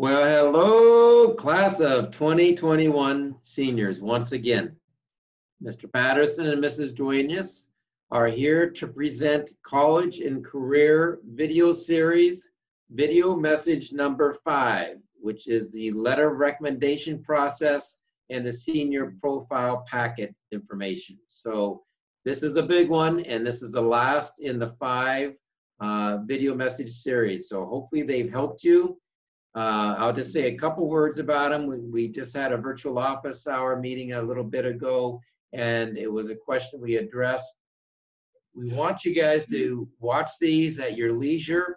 Well, hello, class of 2021 seniors. Once again, Mr. Patterson and Mrs. Duenas are here to present College and Career video series, video message number 5, which is the letter of recommendation process and the senior profile packet information. So this is a big one, and this is the last in the 5 video message series. So hopefully they've helped you. I'll just say a couple words about them. We just had a virtual office hour meeting a little bit ago, and it was a question we addressed. We want you guys to watch these at your leisure.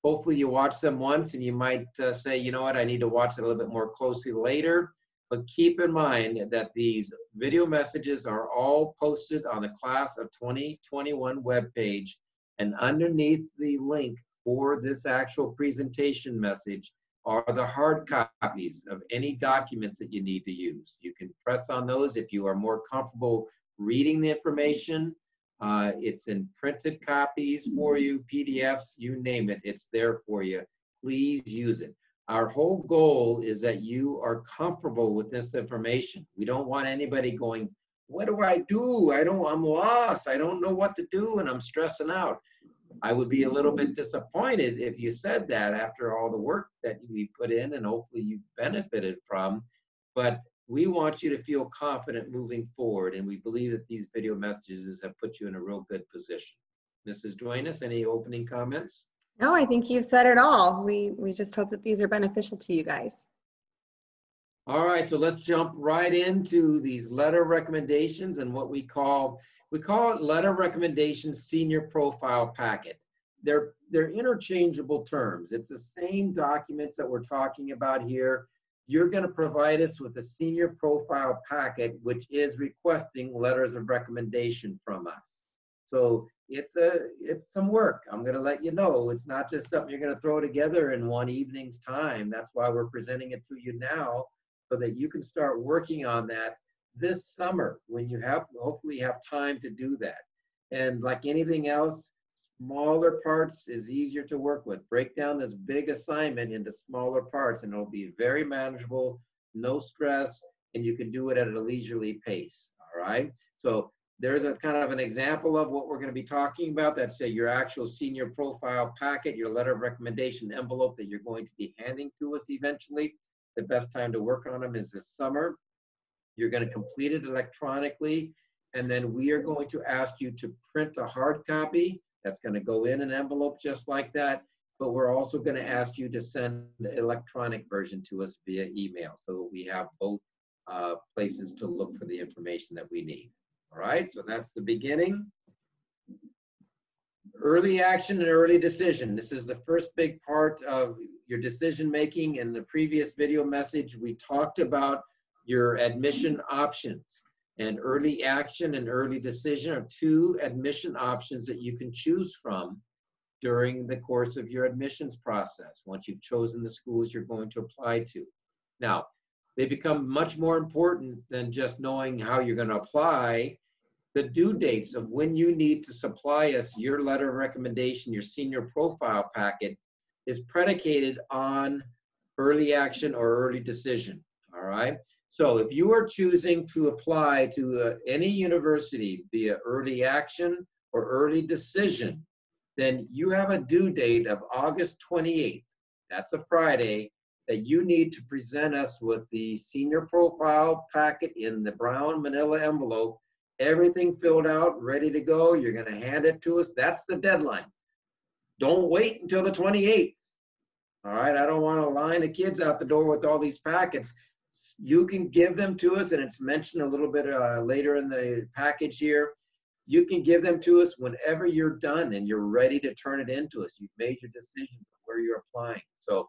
Hopefully you watch them once and you might say, you know what, I need to watch it a little bit more closely later. But keep in mind that these video messages are all posted on the Class of 2021 webpage, and underneath the link for this actual presentation message are the hard copies of any documents that you need to use. You can press on those if you are more comfortable reading the information. It's in printed copies for you, PDFs, you name it, it's there for you. Please use it. Our whole goal is that you are comfortable with this information. We don't want anybody going, what do I do? I'm lost. I don't know what to do and I'm stressing out. I would be a little bit disappointed if you said that after all the work that we put in and hopefully you've benefited from. But we want you to feel confident moving forward, and we believe that these video messages have put you in a real good position. Mrs. Duenas, any opening comments? No, I think you've said it all. We just hope that these are beneficial to you guys. All right, so let's jump right into these letter recommendations and what we call it letter recommendations senior profile packet. They're interchangeable terms. It's the same documents that we're talking about here. You're going to provide us with a senior profile packet, which is requesting letters of recommendation from us. So it's some work. I'm going to let you know. It's not just something you're going to throw together in one evening's time. That's why we're presenting it to you now, so that you can start working on that this summer when you hopefully have time to do that. And like anything else, smaller parts is easier to work with. Break down this big assignment into smaller parts and it'll be very manageable, no stress, and you can do it at a leisurely pace, all right? So there's a kind of an example of what we're going to be talking about. That's your actual senior profile packet, your letter of recommendation envelope that you're going to be handing to us eventually. The best time to work on them is this summer. You're going to complete it electronically, and then we are going to ask you to print a hard copy. That's going to go in an envelope just like that, but we're also going to ask you to send the electronic version to us via email, so we have both places to look for the information that we need. All right, so that's the beginning. Early action and early decision. This is the first big part of your decision making. In the previous video message, we talked about your admission options, and early action and early decision are 2 admission options that you can choose from during the course of your admissions process once you've chosen the schools you're going to apply to. Now, they become much more important than just knowing how you're going to apply. The due dates of when you need to supply us your letter of recommendation, your senior profile packet, is predicated on early action or early decision, all right? So if you are choosing to apply to any university via early action or early decision, then you have a due date of August 28th. That's a Friday, that you need to present us with the senior profile packet in the brown manila envelope, everything filled out, ready to go. You're going to hand it to us. That's the deadline. Don't wait until the 28th. All right, I don't want to line of kids out the door with all these packets. You can give them to us, and it's mentioned a little bit later in the package here. You can give them to us whenever you're done and you're ready to turn it into us. You've made your decisions of where you're applying. So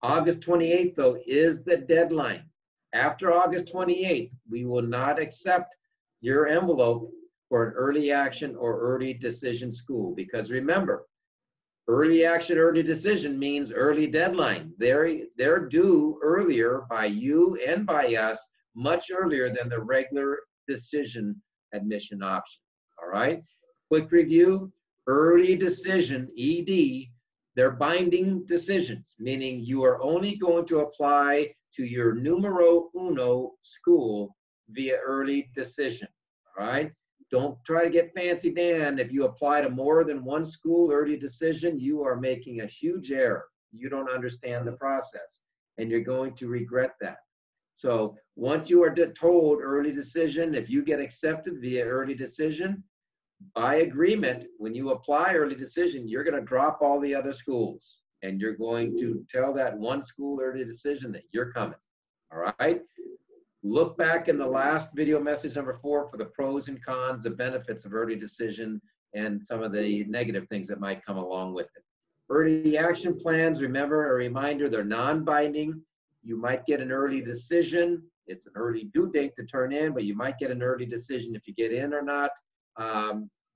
August 28th, though, is the deadline. After August 28th, we will not accept your envelope for an early action or early decision school, because remember, early action, early decision means early deadline. They're due earlier by you and by us, much earlier than the regular decision admission option, all right? Quick review, early decision, ED, They're binding decisions, meaning you are only going to apply to your numero uno school via early decision, all right? Don't try to get fancy, Dan. If you apply to more than one school early decision, you are making a huge error. You don't understand the process, and you're going to regret that. So once you are told early decision, if you get accepted via early decision, by agreement, when you apply early decision, you're going to drop all the other schools, and you're going to tell that one school early decision that you're coming, all right? Look back in the last video message number 4 for the pros and cons, the benefits of early decision, and some of the negative things that might come along with it. Early action plans, remember, a reminder, they're non-binding. You might get an early decision. It's an early due date to turn in, but you might get an early decision if you get in or not.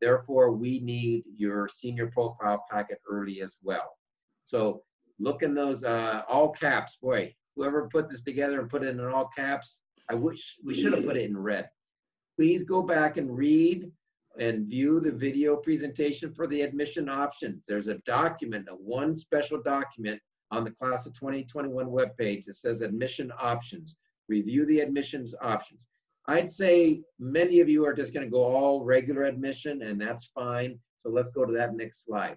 Therefore, we need your senior profile packet early as well. So look in those all caps. Boy, whoever put this together and put it in all caps, I wish we should have put it in red. Please go back and read and view the video presentation for the admission options. There's a document, one special document on the Class of 2021 webpage that says admission options. Review the admissions options. I'd say many of you are just going to go all regular admission, and that's fine. So let's go to that next slide.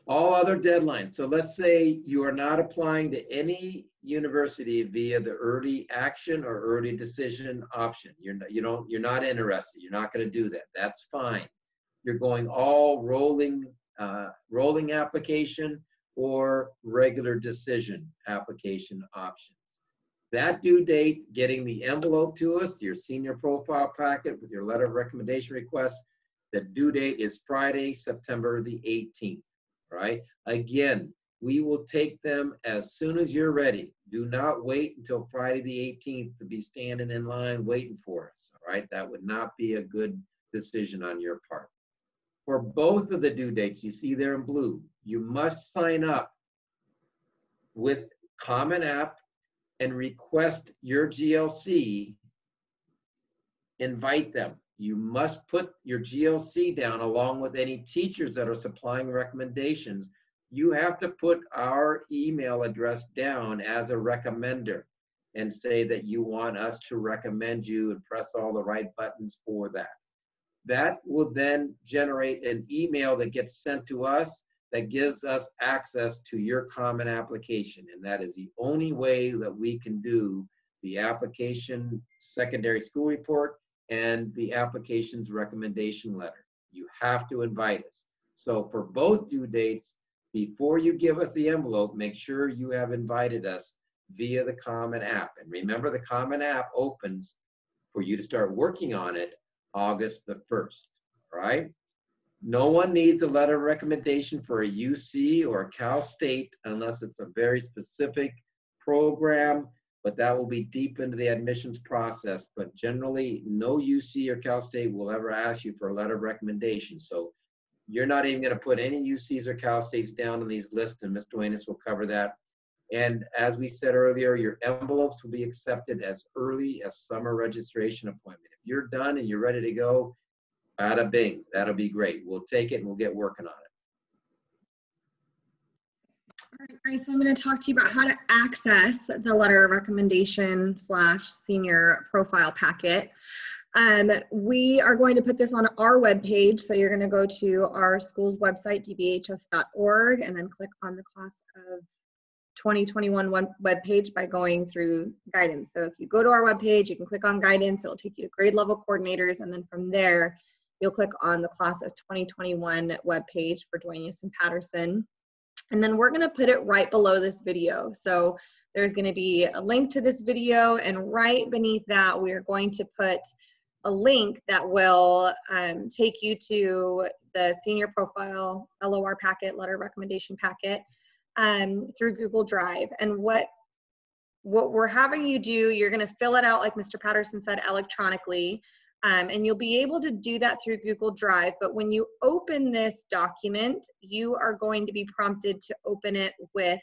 All other deadlines. So let's say you are not applying to any university via the early action or early decision option. You're not interested. You're not going to do that. That's fine. You're going all rolling application or regular decision application options. That due date, getting the envelope to us, your senior profile packet with your letter of recommendation request, the due date is Friday, September the 18th, right? Again, we will take them as soon as you're ready. Do not wait until Friday the 18th to be standing in line waiting for us, all right? That would not be a good decision on your part. For both of the due dates, you see there in blue, you must sign up with Common App and request your GLC, invite them. You must put your GLC down along with any teachers that are supplying recommendations. You have to put our email address down as a recommender and say that you want us to recommend you and press all the right buttons for that. That will then generate an email that gets sent to us that gives us access to your common application. And that is the only way that we can do the application secondary school report and the application's recommendation letter. You have to invite us. So for both due dates, before you give us the envelope, make sure you have invited us via the Common App. And remember, the Common App opens for you to start working on it August the 1st, right? No one needs a letter of recommendation for a UC or a Cal State unless it's a very specific program, but that will be deep into the admissions process. But generally, no UC or Cal State will ever ask you for a letter of recommendation. So you're not even going to put any UCs or Cal States down on these lists, and Ms. Duenas will cover that. And as we said earlier, your envelopes will be accepted as early as summer registration appointment. If you're done and you're ready to go, bada bing, that'll be great. We'll take it and we'll get working on it. All right, guys, so I'm going to talk to you about how to access the letter of recommendation / senior profile packet. We are going to put this on our webpage. So you're going to go to our school's website, dbhs.org, and then click on the Class of 2021 webpage by going through guidance. So if you go to our webpage, you can click on guidance. It'll take you to grade level coordinators. And then from there, you'll click on the Class of 2021 webpage for Duenas and Patterson. And then we're going to put it right below this video. So there's going to be a link to this video, and right beneath that, we're going to put a link that will take you to the senior profile LOR packet, letter recommendation packet, through Google Drive. And what we're having you do, you're going to fill it out, like Mr. Patterson said, electronically. And you'll be able to do that through Google Drive. But when you open this document, you are going to be prompted to open it with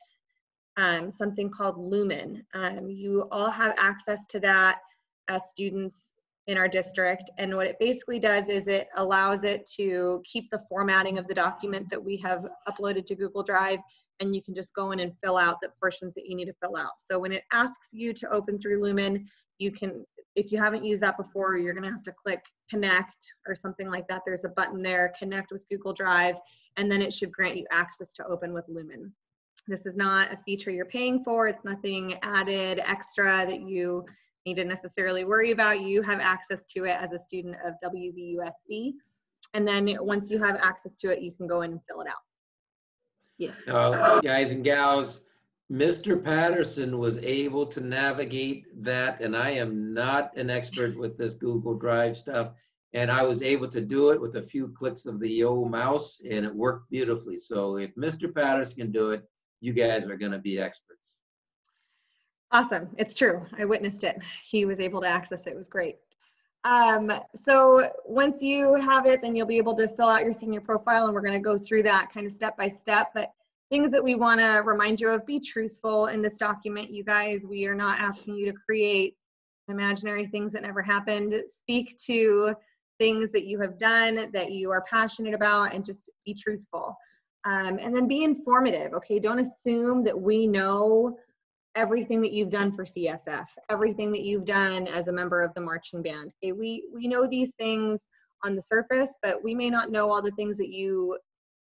something called Lumen. You all have access to that as students in our district. And what it basically does is it allows it to keep the formatting of the document that we have uploaded to Google Drive, and you can just go in and fill out the portions that you need to fill out. So when it asks you to open through Lumen, you can, if you haven't used that before, you're gonna have to click connect or something like that. There's a button there, connect with Google Drive, and then it should grant you access to open with Lumen. This is not a feature you're paying for. It's nothing added extra that you need to necessarily worry about. You have access to it as a student of WVUSD. And then once you have access to it, you can go in and fill it out. Yeah. Guys and gals, Mr. Patterson was able to navigate that, and I am not an expert with this Google Drive stuff. And I was able to do it with a few clicks of the old mouse, and it worked beautifully. So if Mr. Patterson can do it, you guys are going to be experts. Awesome. It's true. I witnessed it. He was able to access it. It was great. So once you have it, then you'll be able to fill out your senior profile, and we're going to go through that kind of step by step. But things that we want to remind you of: be truthful in this document, you guys. We are not asking you to create imaginary things that never happened. Speak to things that you have done, that you are passionate about, and just be truthful. And then be informative, okay? Don't assume that we know everything that you've done for CSF, everything that you've done as a member of the marching band. Okay, we know these things on the surface, but we may not know all the things that you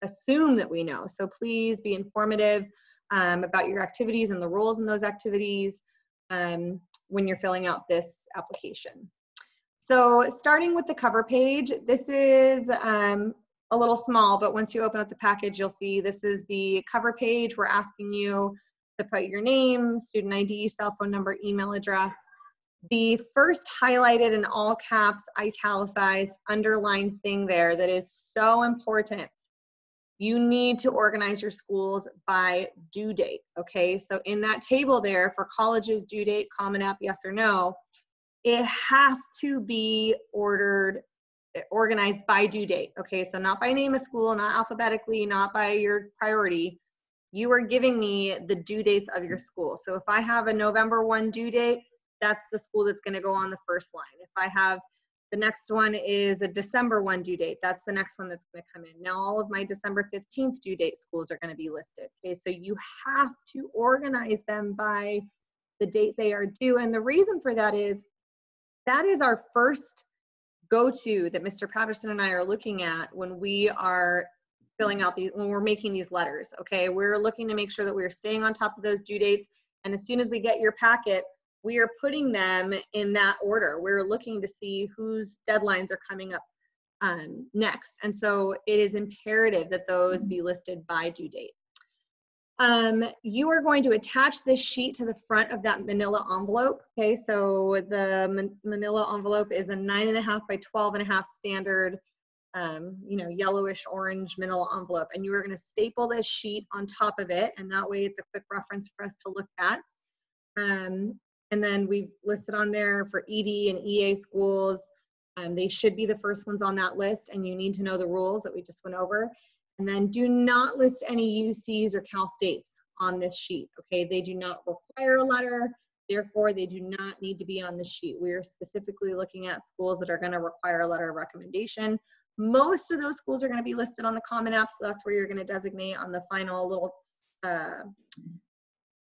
assume that we know. So please be informative about your activities and the roles in those activities when you're filling out this application. So starting with the cover page, this is a little small, but once you open up the package, you'll see this is the cover page. We're asking you to put your name, student ID, cell phone number, email address. The first highlighted in all caps, italicized, underlined thing there that is so important. You need to organize your schools by due date, okay? So in that table there for colleges, due date, Common App, yes or no, it has to be organized by due date, okay? So not by name of school, not alphabetically, not by your priority. You are giving me the due dates of your school. So if I have a November 1 due date, that's the school that's gonna go on the first line. If I have, the next one is a December 1 due date, that's the next one that's gonna come in. Now all of my December 15th due date schools are gonna be listed, okay? So you have to organize them by the date they are due. And the reason for that is our first go-to that Mr. Patterson and I are looking at when we are filling out these, when we're making these letters, okay? We're looking to make sure that we're staying on top of those due dates. And as soon as we get your packet, we are putting them in that order. We're looking to see whose deadlines are coming up next. And so it is imperative that those be listed by due date. You are going to attach this sheet to the front of that manila envelope, okay? So the manila envelope is a 9.5 by 12.5 standard, you know, yellowish orange manila envelope, and you are going to staple this sheet on top of it, and that way it's a quick reference for us to look at. And then we've listed on there for ED and EA schools. They should be the first ones on that list, and you need to know the rules that we just went over. And then do not list any UCs or Cal States on this sheet, okay? They do not require a letter, therefore they do not need to be on the sheet. We are specifically looking at schools that are gonna require a letter of recommendation. Most of those schools are gonna be listed on the Common App, so that's where you're gonna designate on the final little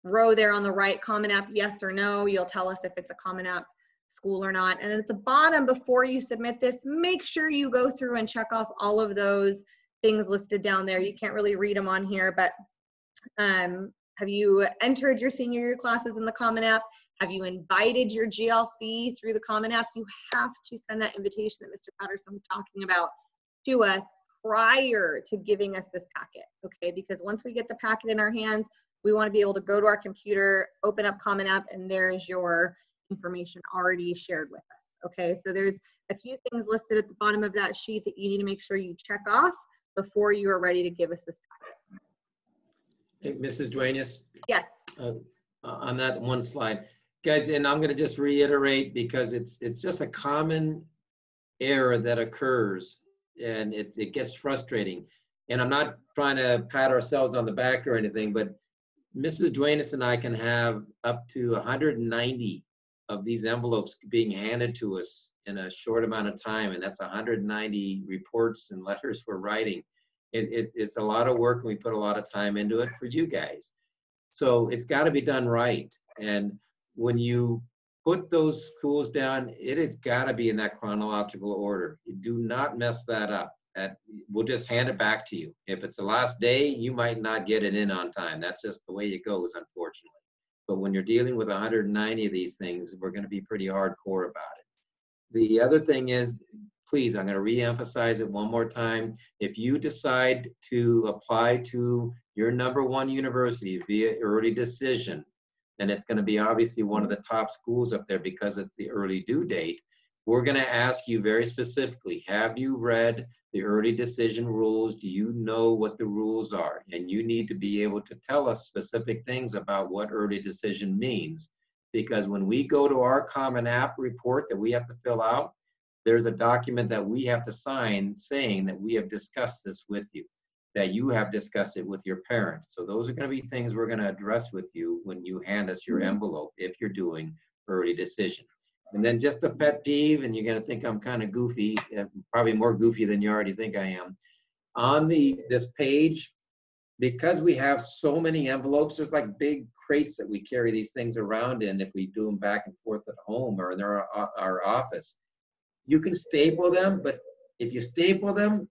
row there on the right, Common App, yes or no. You'll tell us if it's a Common App school or not. And at the bottom, before you submit this, make sure you go through and check off all of those things listed down there. You can't really read them on here, but have you entered your senior year classes in the Common App? Have you invited your GLC through the Common App? You have to send that invitation that Mr. Patterson was talking about to us prior to giving us this packet, okay? Because once we get the packet in our hands, we want to be able to go to our computer, open up Common App, and there's your information already shared with us, okay? So there's a few things listed at the bottom of that sheet that you need to make sure you check off before you are ready to give us this packet. Hey, Mrs. Duenas? Yes. On that one slide. Guys, and I'm going to just reiterate because it's just a common error that occurs, and it gets frustrating. And I'm not trying to pat ourselves on the back or anything, but Mrs. Duenas and I can have up to 190 of these envelopes being handed to us in a short amount of time, and that's 190 reports and letters we're writing. It's a lot of work, and we put a lot of time into it for you guys. So it's got to be done right. And when you put those schools down, it has got to be in that chronological order. You do not mess that up. We'll just hand it back to you. If it's the last day, you might not get it in on time. That's just the way it goes, unfortunately. But when you're dealing with 190 of these things, we're going to be pretty hardcore about it. The other thing is, please, I'm going to re-emphasize it one more time. If you decide to apply to your #1 university via early decision, and it's going to be obviously one of the top schools up there because it's the early due date, we're going to ask you very specifically, have you read the early decision rules? Do you know what the rules are? And you need to be able to tell us specific things about what early decision means. Because when we go to our Common App report that we have to fill out, there's a document that we have to sign saying that we have discussed this with you, that you have discussed it with your parents. So those are going to be things we're going to address with you when you hand us your envelope if you're doing early decision. And then just a pet peeve, and you're going to think I'm kind of goofy, probably more goofy than you already think I am. On this page, because we have so many envelopes, there's like big crates that we carry these things around in if we do them back and forth at home or in our office. You can staple them, but if you staple them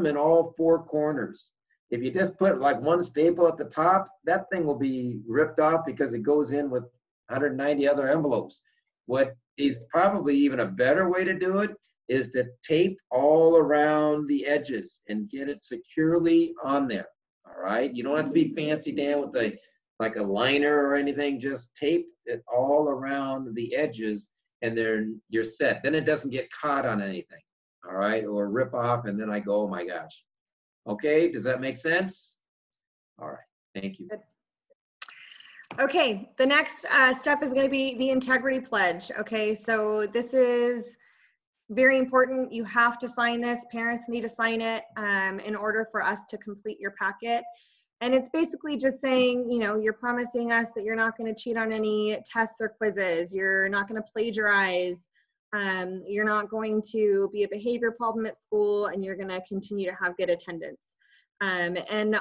in all 4 corners. If you just put like one staple at the top, that thing will be ripped off because it goes in with 190 other envelopes. What is probably even a better way to do it is to tape all around the edges and get it securely on there. All right, you don't have to be fancy, Dan, with like a liner or anything. Just tape it all around the edges, and then you're set. Then it doesn't get caught on anything. All right, or rip off, and then I go, oh my gosh. Okay, does that make sense? All right, thank you. Okay, the next step is going to be the integrity pledge. Okay, so this is very important. You have to sign this. Parents need to sign it in order for us to complete your packet. And it's basically just saying, you know, you're promising us that you're not going to cheat on any tests or quizzes. You're not going to plagiarize. You're not going to be a behavior problem at school, and you're going to continue to have good attendance. And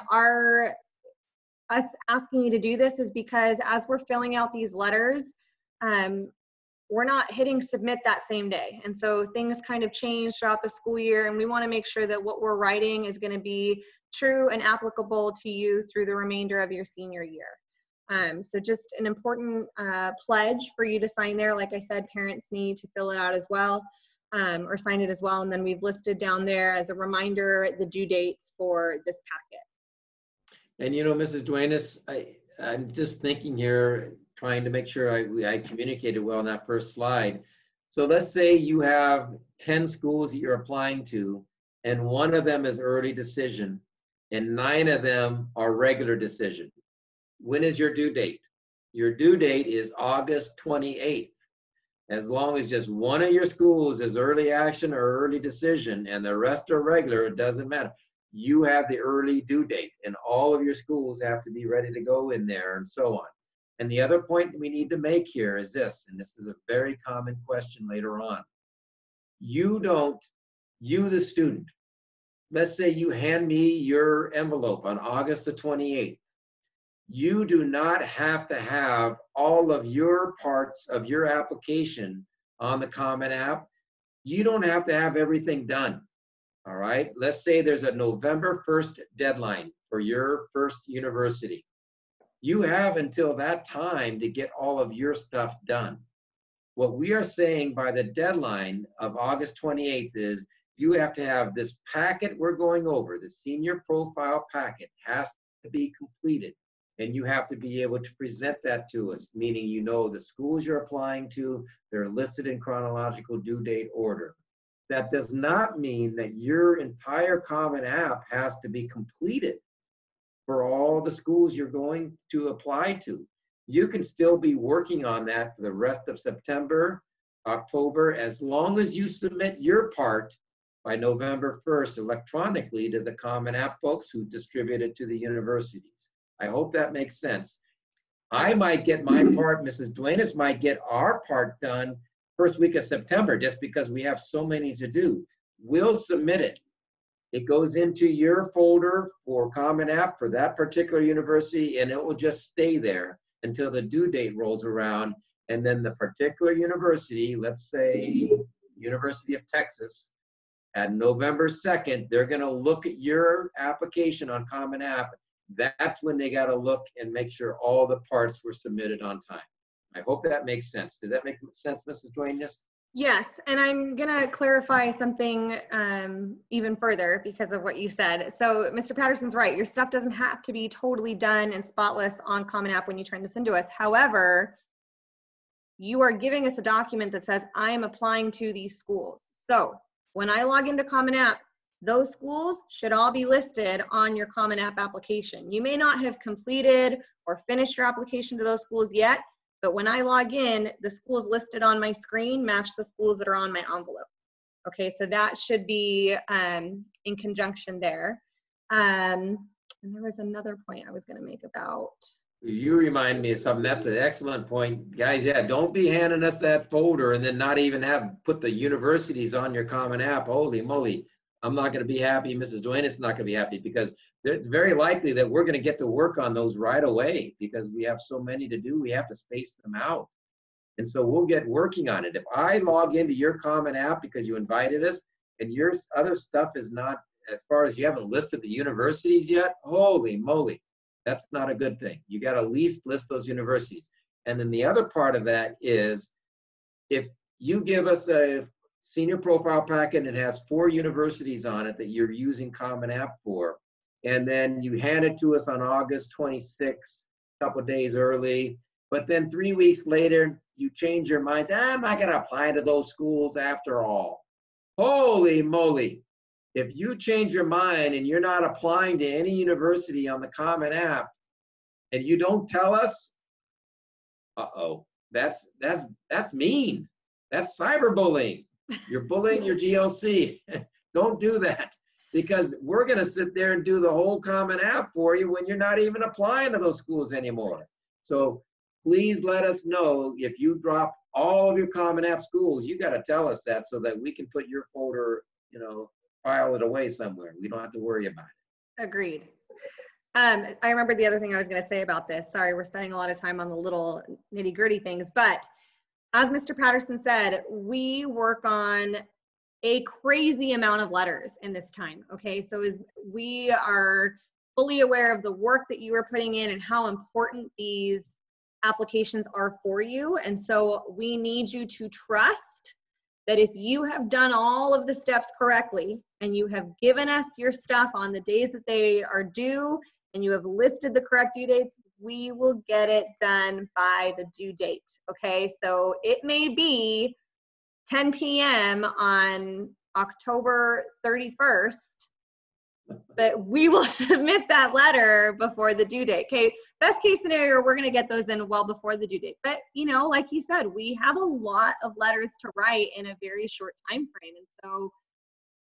us asking you to do this is because as we're filling out these letters, we're not hitting submit that same day. And so things kind of change throughout the school year, and we want to make sure that what we're writing is going to be true and applicable to you through the remainder of your senior year. So just an important pledge for you to sign there. Like I said, parents need to fill it out as well, or sign it as well. And then we've listed down there as a reminder the due dates for this packet. And you know, Mrs. Duenas, I'm just thinking here, trying to make sure I communicated well on that first slide. So let's say you have 10 schools that you're applying to, and one of them is early decision, and 9 of them are regular decision. When is your due date? Your due date is August 28th. As long as just one of your schools is early action or early decision, and the rest are regular, it doesn't matter. You have the early due date, and all of your schools have to be ready to go in there, and so on. And the other point we need to make here is this, and this is a very common question later on. You the student, let's say you hand me your envelope on August the 28th. You do not have to have all of your parts of your application on the Common App. You don't have to have everything done. All right, let's say there's a November 1st deadline for your first university. You have until that time to get all of your stuff done. What we are saying by the deadline of August 28th is you have to have this packet we're going over, the senior profile packet has to be completed. And you have to be able to present that to us, meaning you know the schools you're applying to, they're listed in chronological due date order. That does not mean that your entire Common App has to be completed for all the schools you're going to apply to. You can still be working on that for the rest of September, October, as long as you submit your part by November 1st electronically to the Common App folks who distribute it to the universities. I hope that makes sense. I might get my part, Mrs. Duenas might get our part done first week of September, just because we have so many to do. We'll submit it. It goes into your folder for Common App for that particular university, and it will just stay there until the due date rolls around. And then the particular university, let's say University of Texas, at November 2nd, they're going to look at your application on Common App. That's when they got to look and make sure all the parts were submitted on time. I hope that makes sense. Did that make sense, Mrs. Duenas? Yes, and I'm going to clarify something even further because of what you said. So Mr. Patterson's right. Your stuff doesn't have to be totally done and spotless on Common App when you turn this into us. However, you are giving us a document that says, I am applying to these schools. So when I log into Common App, those schools should all be listed on your Common App application. You may not have completed or finished your application to those schools yet, but when I log in, the schools listed on my screen match the schools that are on my envelope. Okay, so that should be in conjunction there. And there was another point I was going to make about. You remind me of something. That's an excellent point. Guys, yeah, don't be handing us that folder and then not even put the universities on your Common App. Holy moly. I'm not going to be happy. Mrs. Duenas is not going to be happy because it's very likely that we're going to get to work on those right away because we have so many to do. We have to space them out. And so we'll get working on it. If I log into your Common App because you invited us and your other stuff is not, as far as you haven't listed the universities yet, holy moly, that's not a good thing. You got to at least list those universities. And then the other part of that is if you give us a senior profile packet and it has 4 universities on it that you're using Common App for, and then you hand it to us on August 26th, a couple of days early, but then 3 weeks later, you change your minds, I'm not gonna apply to those schools after all. Holy moly. If you change your mind and you're not applying to any university on the Common App and you don't tell us, uh-oh, that's mean. That's cyberbullying. You're bullying your GLC. Don't do that because we're going to sit there and do the whole Common App for you when you're not even applying to those schools anymore. So please let us know if you drop all of your Common App schools. You got to tell us that so that we can put your folder, file it away somewhere. We don't have to worry about it. Agreed. I remember the other thing I was going to say about this. Sorry, we're spending a lot of time on the little nitty-gritty things, but as Mr. Patterson said, we work on a crazy amount of letters in this time, okay? So we are fully aware of the work that you are putting in and how important these applications are for you. And so we need you to trust that if you have done all of the steps correctly and you have given us your stuff on the days that they are due and you have listed the correct due dates, we will get it done by the due date, okay? So it may be 10 p.m. on October 31st, but we will submit that letter before the due date, okay? Best case scenario, we're gonna get those in well before the due date. But, like you said, we have a lot of letters to write in a very short time frame. And so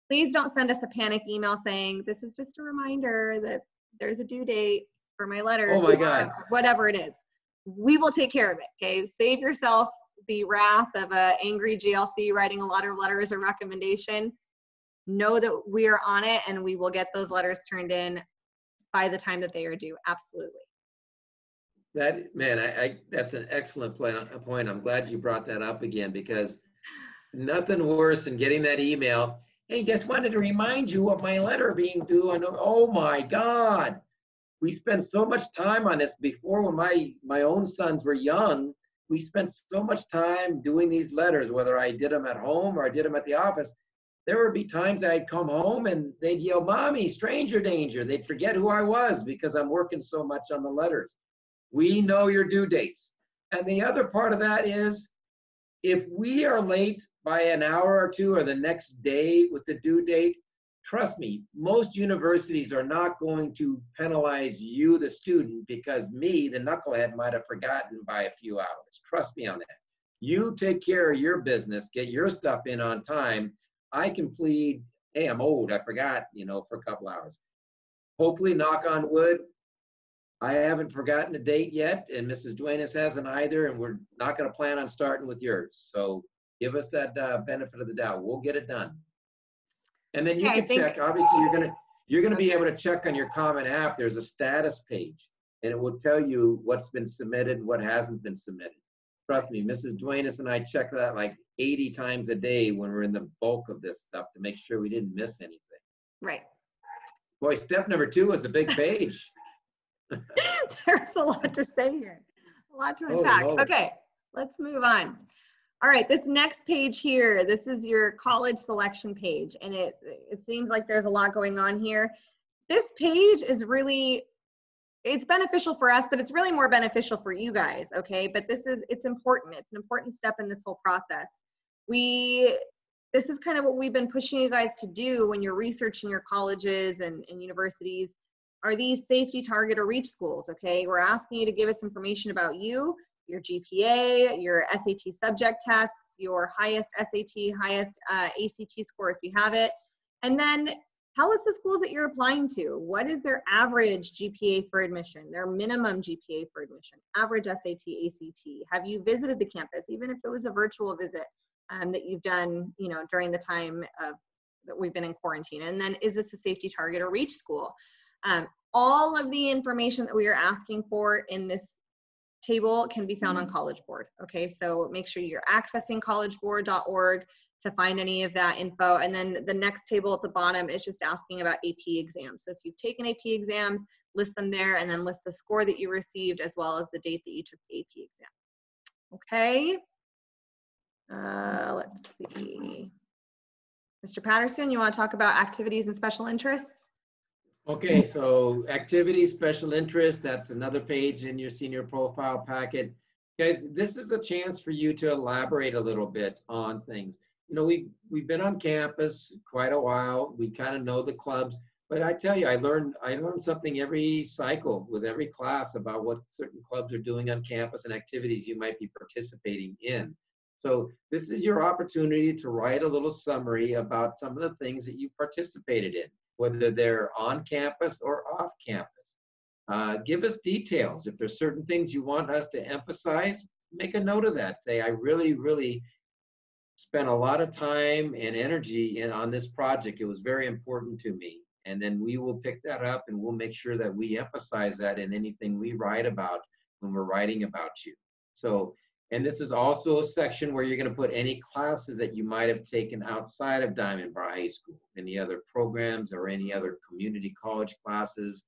please don't send us a panic email saying, this is just a reminder that there's a due date for my letter. Oh my God. Whatever it is. We will take care of it, okay? Save yourself the wrath of an angry GLC writing a lot of letters or recommendation. Know that we are on it and we will get those letters turned in by the time that they are due. Absolutely. That's an excellent point. I'm glad you brought that up again because nothing worse than getting that email. Hey, just wanted to remind you of my letter being due. Oh my God. We spent so much time on this before when my own sons were young. We spent so much time doing these letters, whether I did them at home or I did them at the office. There would be times I'd come home and they'd yell, Mommy, stranger danger. They'd forget who I was because I'm working so much on the letters. We know your due dates. And the other part of that is if we are late by an hour or two or the next day with the due date, trust me, most universities are not going to penalize you, the student, because me, the knucklehead, might have forgotten by a few hours. Trust me on that. You take care of your business, get your stuff in on time. I can plead, hey, I'm old, I forgot, for a couple hours. Hopefully, knock on wood, I haven't forgotten the date yet, and Mrs. Duenas hasn't either, and we're not going to plan on starting with yours. So Give us that benefit of the doubt. We'll get it done. And then you Okay, can check, obviously you're gonna be able to check on your Common App. There's a status page and it will tell you what's been submitted and what hasn't been submitted. Trust me, Mrs. Duenas and I check that like 80 times a day when we're in the bulk of this stuff to make sure we didn't miss anything. Right. Boy, step number 2 was a big page. There's a lot to say here, a lot to unpack. Lord. Okay, let's move on. All right, this next page here, this is your college selection page, and it seems like there's a lot going on here. This page is really, it's beneficial for us, but it's really more beneficial for you guys, okay? But it's important. It's an important step in this whole process. This is kind of what we've been pushing you guys to do when you're researching your colleges and universities. Are these safety, target, or reach schools, okay? We're asking you to give us information about you, your GPA, your SAT subject tests, your highest SAT, highest ACT score if you have it. And then tell us the schools that you're applying to. What is their average GPA for admission, their minimum GPA for admission, average SAT, ACT? Have you visited the campus, even if it was a virtual visit that you've done, you know, during the time that we've been in quarantine? And then is this a safety, target, or reach school? All of the information that we are asking for in this table can be found on College Board. Okay, so make sure you're accessing collegeboard.org to find any of that info. And then the next table at the bottom is just asking about AP exams. So if you've taken AP exams, list them there and then list the score that you received as well as the date that you took the AP exam. Okay, let's see. Mr. Patterson, you want to talk about activities and special interests? Okay, so activities, special interest, that's another page in your senior profile packet. Guys, this is a chance for you to elaborate a little bit on things. You know, we've been on campus quite a while. We kind of know the clubs, but I tell you, I learn something every cycle with every class about what certain clubs are doing on campus and activities you might be participating in. So this is your opportunity to write a little summary about some of the things that you participated in, whether they're on campus or off campus. Give us details. If there's certain things you want us to emphasize, make a note of that. Say, I really spent a lot of time and energy on this project. It was very important to me. And then we will pick that up and we'll make sure that we emphasize that in anything we write about when we're writing about you. So, and this is also a section where you're going to put any classes that you might have taken outside of Diamond Bar High School, any other programs or any other community college classes,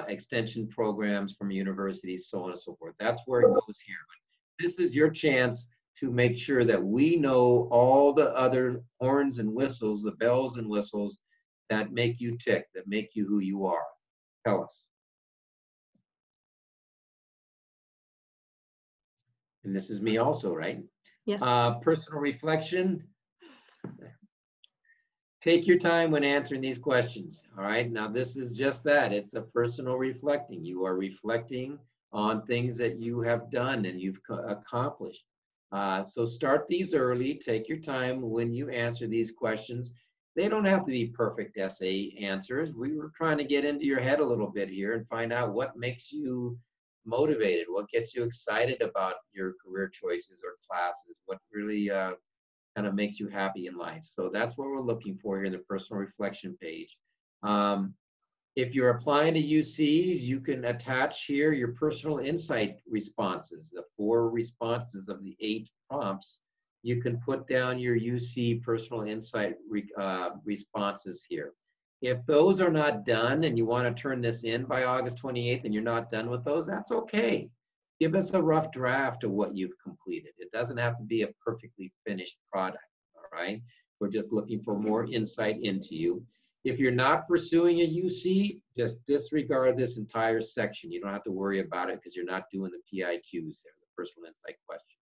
extension programs from universities, so on and so forth. That's where it goes here. This is your chance to make sure that we know all the other horns and whistles, the bells and whistles that make you tick, that make you who you are. Tell us. And this is me also, right? Yes. Personal reflection. Take your time when answering these questions, all right? Now, this is just that. It's a personal reflecting. You are reflecting on things that you have done and you've accomplished. So start these early. Take your time when you answer these questions. They don't have to be perfect essay answers. We were trying to get into your head a little bit here and find out what makes you motivated, what gets you excited about your career choices or classes, what really kind of makes you happy in life. So that's what we're looking for here in the personal reflection page. If you're applying to UCs, you can attach here your personal insight responses, the 4 responses of the 8 prompts. You can put down your UC personal insight responses here. If those are not done and you want to turn this in by August 28th and you're not done with those, that's okay. Give us a rough draft of what you've completed. It doesn't have to be a perfectly finished product, all right? We're just looking for more insight into you. If you're not pursuing a UC, just disregard this entire section. You don't have to worry about it because you're not doing the PIQs there, the personal insight question.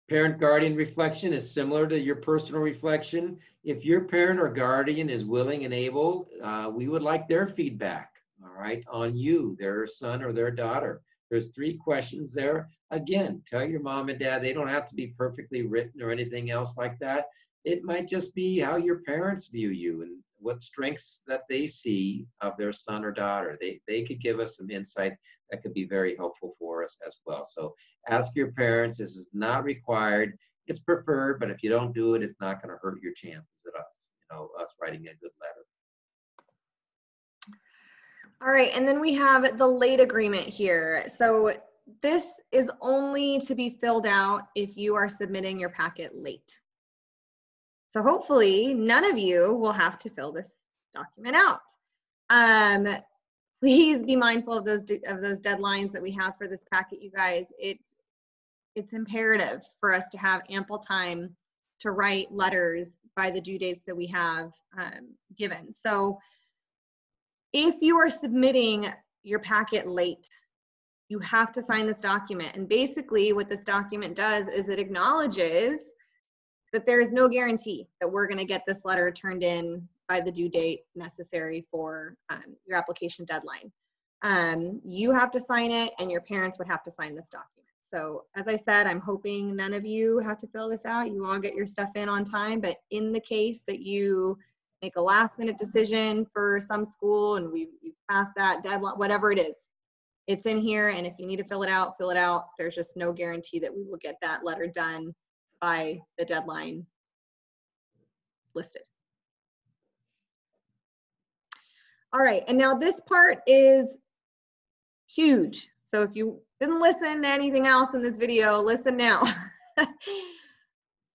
Parent-guardian reflection is similar to your personal reflection. If your parent or guardian is willing and able, we would like their feedback, all right, on you, their son or their daughter. There's 3 questions there. Again, tell your mom and dad, they don't have to be perfectly written or anything else like that. It might just be how your parents view you what strengths that they see of their son or daughter. They could give us some insight that could be very helpful for us as well. So ask your parents. This is not required. It's preferred, but if you don't do it, it's not going to hurt your chances at us writing a good letter. All right, and then we have the late agreement here. So this is only to be filled out if you are submitting your packet late. So hopefully none of you will have to fill this document out. Please be mindful of those deadlines that we have for this packet, you guys. It's imperative for us to have ample time to write letters by the due dates that we have given. So if you are submitting your packet late, you have to sign this document. And basically what this document does is it acknowledges that there is no guarantee that we're going to get this letter turned in by the due date necessary for your application deadline. You have to sign it, and your parents would have to sign this document. So as I said, I'm hoping none of you have to fill this out. You all get your stuff in on time, but in the case that you make a last minute decision for some school and we've passed that deadline, whatever it is, it's in here. And if you need to fill it out, fill it out. There's just no guarantee that we will get that letter done by the deadline listed. All right, and now this part is huge. So if you didn't listen to anything else in this video, listen now.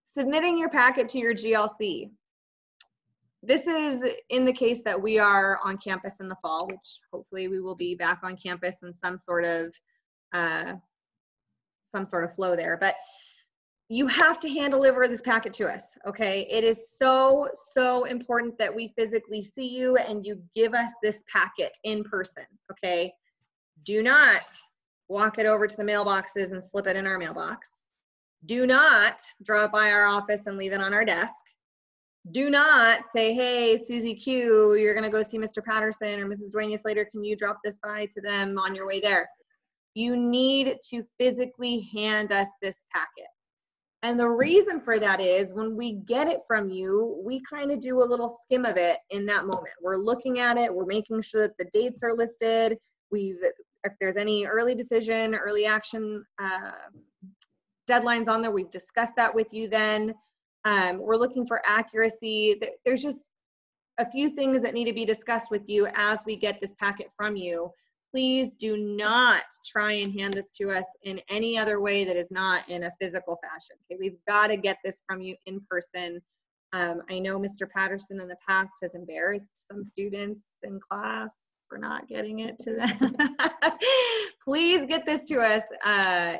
Submitting your packet to your GLC. This is in the case that we are on campus in the fall, which hopefully we will be back on campus in some sort of flow there. But you have to hand deliver this packet to us, okay? It is so, so important that we physically see you and you give us this packet in person, okay? Do not walk it over to the mailboxes and slip it in our mailbox. Do not drop by our office and leave it on our desk. Do not say, hey, Susie Q, you're gonna go see Mr. Patterson or Mrs. Duane Slater, can you drop this by to them on your way there? You need to physically hand us this packet. And the reason for that is when we get it from you, we kind of do a little skim of it in that moment. We're looking at it, we're making sure that the dates are listed. If there's any early decision, early action deadlines on there, we've discussed that with you then. We're looking for accuracy. There's just a few things that need to be discussed with you as we get this packet from you. Please do not try and hand this to us in any other way that is not in a physical fashion. Okay, we've got to get this from you in person. I know Mr. Patterson in the past has embarrassed some students in class for not getting it to them. Please get this to us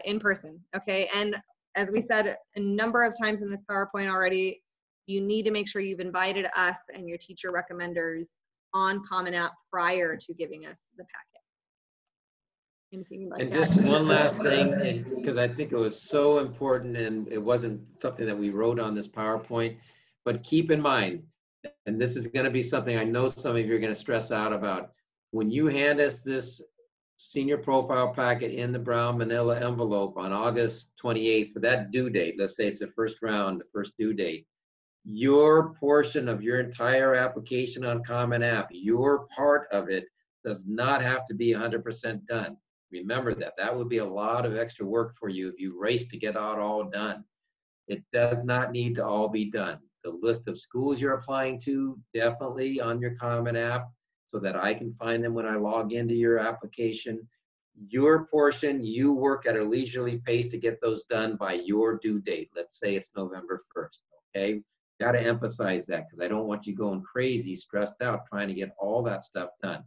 in person, okay? And as we said a number of times in this PowerPoint already, you need to make sure you've invited us and your teacher recommenders on Common App prior to giving us the packet. Anything you'd like to add? Just one last thing, because I think it was so important and it wasn't something that we wrote on this PowerPoint, but keep in mind, and this is going to be something I know some of you are going to stress out about, when you hand us this senior profile packet in the brown manila envelope on August 28th for that due date, let's say it's the first round, the first due date, your portion of your entire application on Common App, your part of it does not have to be 100% done. Remember that. That would be a lot of extra work for you if you race to get it all done. It does not need to all be done. The list of schools you're applying to, definitely on your Common App, so that I can find them when I log into your application. Your portion, you work at a leisurely pace to get those done by your due date. Let's say it's November 1st, okay? Got to emphasize that because I don't want you going crazy, stressed out, trying to get all that stuff done.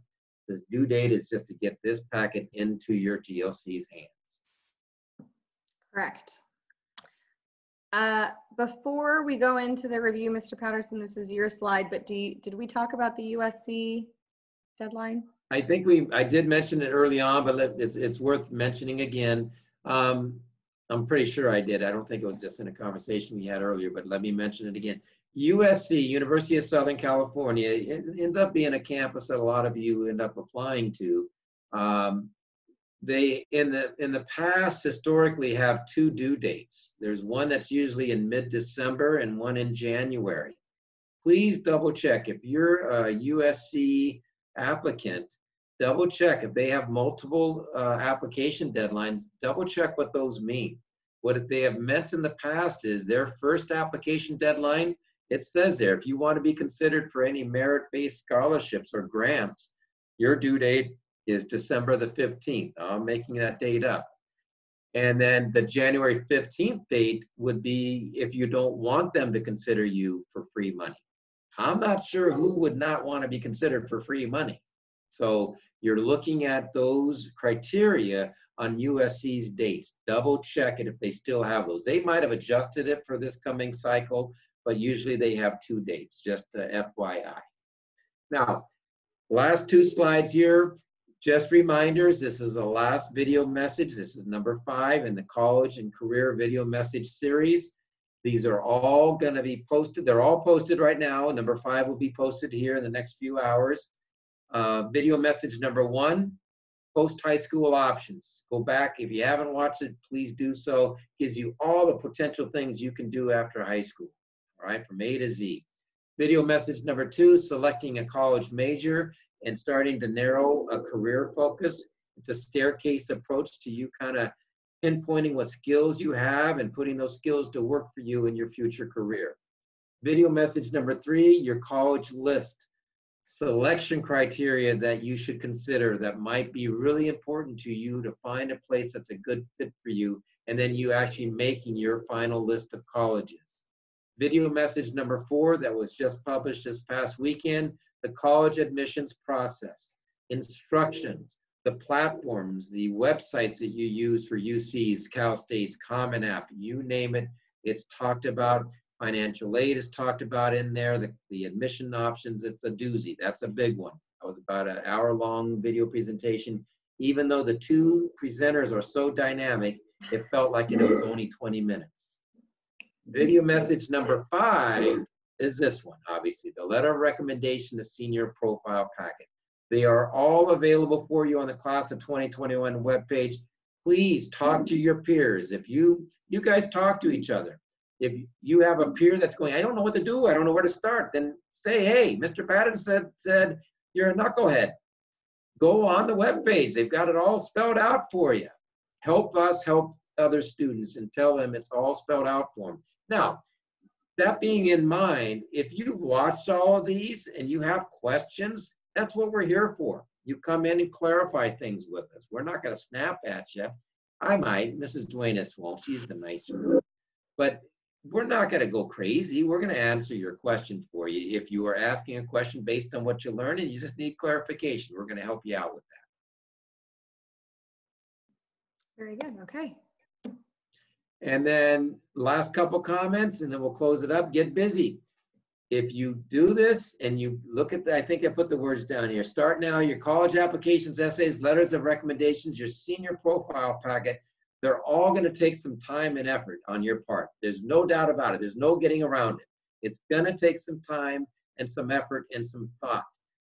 This due date is just to get this packet into your GLC's hands. Correct. Before we go into the review, Mr. Patterson, this is your slide, but did we talk about the USC deadline? I think I did mention it early on, but it's worth mentioning again. I'm pretty sure I did. I don't think it was just in a conversation we had earlier, but let me mention it again. USC, University of Southern California, it ends up being a campus that a lot of you end up applying to. They, in the past, historically have two due dates. There's one that's usually in mid-December and one in January. please double check. If you're a USC applicant, double check if they have multiple application deadlines, double check what those mean. What they have meant in the past is their first application deadline, it says there, if you want to be considered for any merit-based scholarships or grants, your due date is December the 15th. I'm making that date up. And then the January 15th date would be if you don't want them to consider you for free money. I'm not sure who would not want to be considered for free money. So you're looking at those criteria on USC's dates. Double check it if they still have those. They might have adjusted it for this coming cycle, but usually they have 2 dates, just FYI. Now, last 2 slides here, just reminders. This is the last video message. This is number 5 in the college and career video message series. These are all going to be posted. They're all posted right now. Number 5 will be posted here in the next few hours. Video message number 1, post-high school options. Go back. If you haven't watched it, please do so. Gives you all the potential things you can do after high school, all right, from A to Z. Video message number 2, selecting a college major and starting to narrow a career focus. It's a staircase approach to you kind of pinpointing what skills you have and putting those skills to work for you in your future career. Video message number 3, your college list. Selection criteria that you should consider that might be really important to you to find a place that's a good fit for you, and then you actually making your final list of colleges. Video message number 4 that was just published this past weekend, the college admissions process, instructions, the platforms, the websites that you use for UCs, Cal States, Common App, you name it, it's talked about. Financial aid is talked about in there. The admission options, it's a doozy. That's a big one. That was about an hour-long video presentation. Even though the 2 presenters are so dynamic, it felt like it was only 20 minutes. Video message number 5 is this one, obviously, the letter of recommendation, the senior profile packet. They are all available for you on the Class of 2021 webpage. Please talk to your peers. If you guys talk to each other. If you have a peer that's going, I don't know what to do, I don't know where to start, then say, hey, Mr. Patton said you're a knucklehead. Go on the webpage. They've got it all spelled out for you. Help us help other students and tell them it's all spelled out for them. Now, that being in mind, if you've watched all of these and you have questions, that's what we're here for. You come in and clarify things with us. We're not going to snap at you. I might. Mrs. Duenas won't. She's the nicer one. But we're not going to go crazy. We're going to answer your question for you. If you are asking a question based on what you learned and you just need clarification, we're going to help you out with that. Very good. Okay. And then last couple comments, and then we'll close it up. Get busy. If you do this and you look at I think I put the words down here. Start now your college applications, essays, letters of recommendations, your senior profile packet. They're all going to take some time and effort on your part. There's no doubt about it. There's no getting around it. It's going to take some time and some effort and some thought.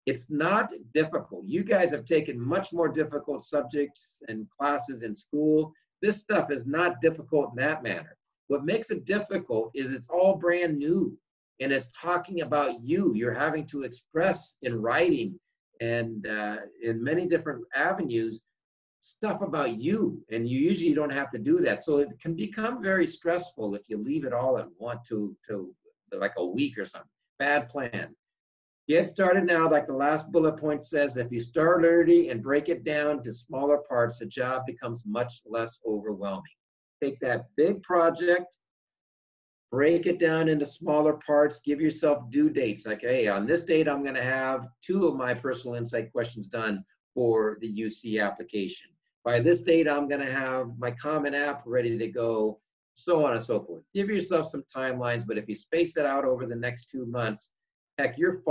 It's not difficult. You guys have taken much more difficult subjects and classes in school. This stuff is not difficult in that manner. What makes it difficult is it's all brand new, and it's talking about you. You're having to express in writing and in many different avenues stuff about you, and you usually don't have to do that. So it can become very stressful if you leave it all at once to like a week or something. Bad plan. Get started now, like the last bullet point says. If you start early and break it down to smaller parts, the job becomes much less overwhelming. Take that big project, break it down into smaller parts, give yourself due dates. Like, hey, on this date, I'm gonna have 2 of my personal insight questions done for the UC application. By this date, I'm gonna have my Common App ready to go, so on and so forth. Give yourself some timelines, but if you space it out over the next 2 months, heck, your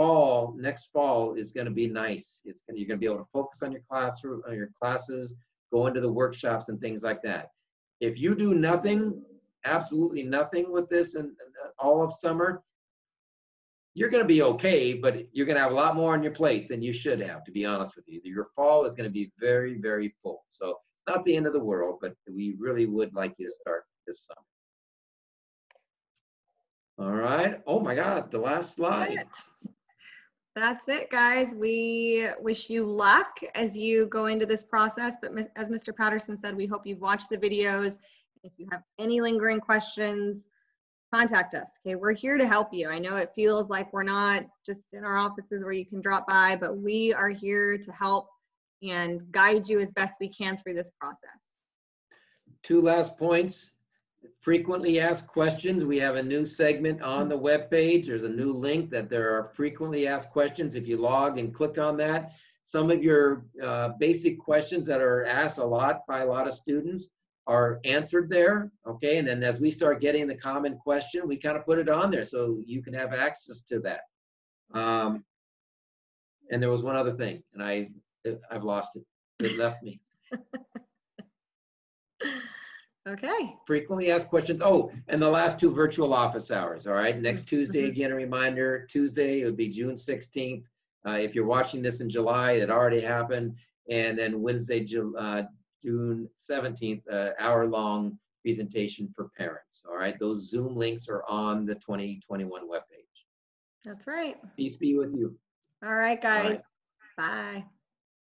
next fall is gonna be nice. You're gonna be able to focus on your classroom, on your classes, go into the workshops and things like that. If you do nothing, absolutely nothing with this and all of summer, you're going to be okay, but you're going to have a lot more on your plate than you should have, to be honest with you. Your fall is going to be very, very full. So it's not the end of the world, but we really would like you to start this summer. All right. Oh my God, the last slide. That's it, guys. We wish you luck as you go into this process. But as Mr. Patterson said, we hope you've watched the videos. If you have any lingering questions, contact us. Okay, we're here to help you. I know it feels like we're not just in our offices where you can drop by, but we are here to help and guide you as best we can through this process. 2 last points. Frequently asked questions. We have a new segment on the webpage. There's a new link that there are frequently asked questions. If you log and click on that, some of your basic questions that are asked a lot by a lot of students are answered there, okay? And then as we start getting the common question, we kind of put it on there so you can have access to that. And there was one other thing, and I've lost it. It left me. Okay. Frequently asked questions. Oh, and the last 2 virtual office hours, all right? Next Tuesday, again, a reminder, Tuesday, it would be June 16th. If you're watching this in July, it already happened. And then Wednesday, June 17th, hour-long presentation for parents, all right? Those Zoom links are on the 2021 webpage. That's right. Peace be with you. All right, guys. All right. Bye.